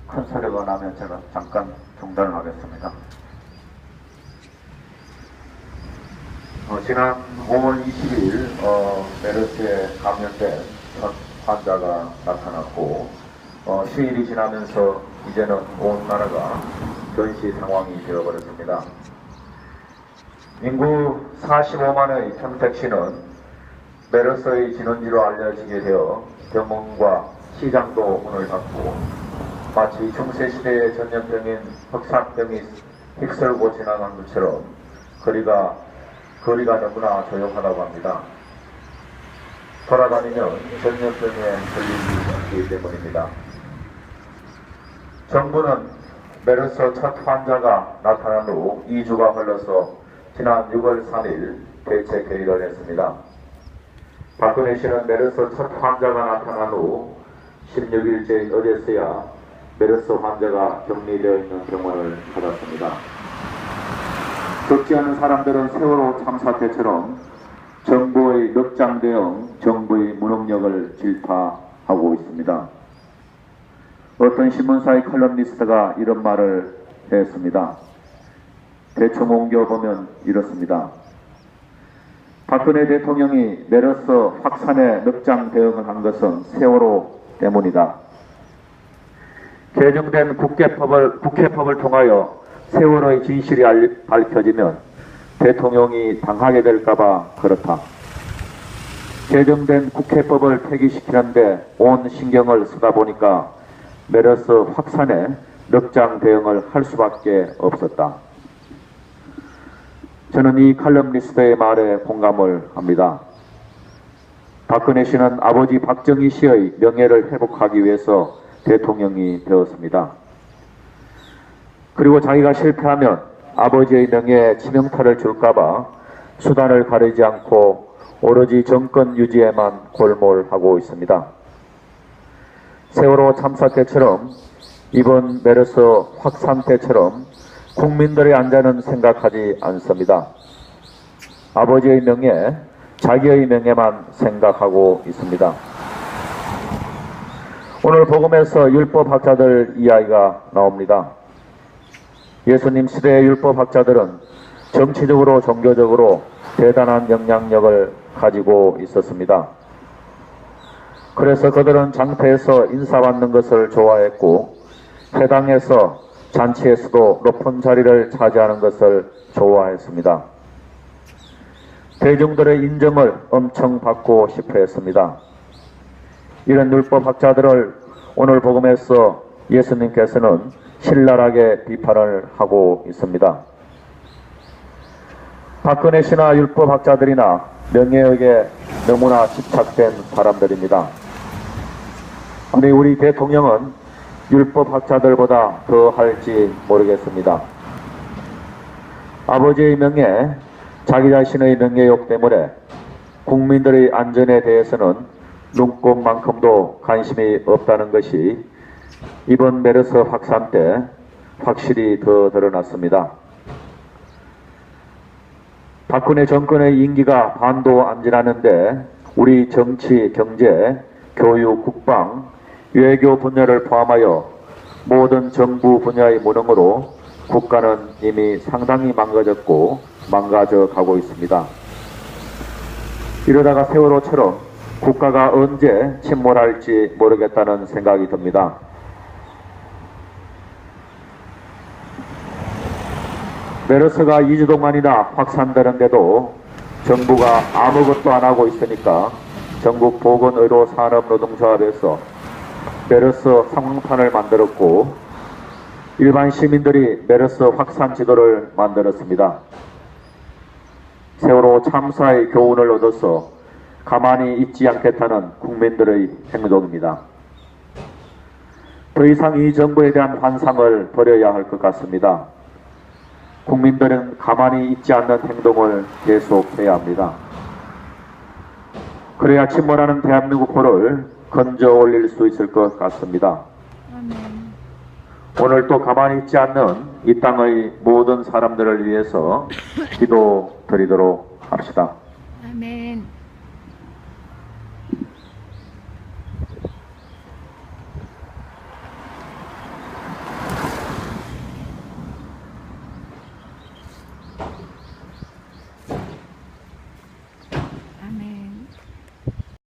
큰 소리가 나면 제가 잠깐 중단을 하겠습니다. 지난 5월 20일 메르스에 감염된 첫 환자가 나타났고 휴일이 지나면서 이제는 온 나라가 전시 상황이 되어버렸습니다. 인구 45만의 평택시는 메르스의 진원지로 알려지게 되어 병원과 시장도 문을 닫고 마치 중세시대의 전염병인 흑사병이 휩쓸고 지나간 것처럼 거리가 너무나 조용하다고 합니다. 돌아다니면 전염병에 걸리기 쉽기 때문입니다. 정부는 메르스 첫 환자가 나타난 후 2주가 흘러서 지난 6월 3일 대책 회의를 했습니다. 박근혜 씨는 메르스 첫 환자가 나타난 후 16일째 어제서야 메르스 환자가 격리되어 있는 병원을 찾았습니다. 적지 않은 사람들은 세월호 참사 때처럼 정부의 넉장 대응, 정부의 무능력을 질타하고 있습니다. 어떤 신문사의 칼럼니스트가 이런 말을 했습니다. 대충 옮겨보면 이렇습니다. 박근혜 대통령이 메르스 확산에 넉장 대응을 한 것은 세월호 때문이다. 개정된 국회법을 통하여 세월호의 진실이 밝혀지면 대통령이 당하게 될까봐 그렇다. 개정된 국회법을 폐기시키는데 온 신경을 쓰다 보니까 메르스 확산에 넉장 대응을 할 수밖에 없었다. 저는 이 칼럼니스트의 말에 공감을 합니다. 박근혜 씨는 아버지 박정희 씨의 명예를 회복하기 위해서 대통령이 되었습니다. 그리고 자기가 실패하면 아버지의 명예에 치명타를 줄까봐 수단을 가리지 않고 오로지 정권 유지에만 골몰하고 있습니다. 세월호 참사 때처럼 이번 메르스 확산 때처럼 국민들의 안전은 생각하지 않습니다. 아버지의 명예, 자기의 명예만 생각하고 있습니다. 오늘 복음에서 율법학자들 이야기가 나옵니다. 예수님 시대의 율법학자들은 정치적으로 종교적으로 대단한 영향력을 가지고 있었습니다. 그래서 그들은 장터에서 인사받는 것을 좋아했고 회당에서 잔치에서도 높은 자리를 차지하는 것을 좋아했습니다. 대중들의 인정을 엄청 받고 싶어 했습니다. 이런 율법학자들을 오늘 복음에서 예수님께서는 신랄하게 비판을 하고 있습니다. 박근혜 씨나 율법학자들이나 명예욕에 너무나 집착된 사람들입니다. 아니 우리 대통령은 율법학자들보다 더 할지 모르겠습니다. 아버지의 명예, 자기 자신의 명예욕 때문에 국민들의 안전에 대해서는 눈꼽만큼도 관심이 없다는 것이 이번 메르스 확산 때 확실히 더 드러났습니다. 박근혜 정권의 임기가 반도 안 지났는데 우리 정치, 경제, 교육, 국방, 외교 분야를 포함하여 모든 정부 분야의 무능으로 국가는 이미 상당히 망가졌고 망가져 가고 있습니다. 이러다가 세월호처럼 국가가 언제 침몰할지 모르겠다는 생각이 듭니다. 메르스가 2주 동안이나 확산되는데도 정부가 아무것도 안 하고 있으니까 전국 보건의료산업노동조합에서 메르스 상황판을 만들었고 일반 시민들이 메르스 확산 지도를 만들었습니다. 세월호 참사의 교훈을 얻어서 가만히 있지 않겠다는 국민들의 행동입니다. 더 이상 이 정부에 대한 환상을 버려야 할 것 같습니다. 국민들은 가만히 있지 않는 행동을 계속해야 합니다. 그래야 침몰하는 대한민국호를 건져 올릴 수 있을 것 같습니다. 오늘 또 가만히 있지 않는 이 땅의 모든 사람들을 위해서 기도드리도록 합시다.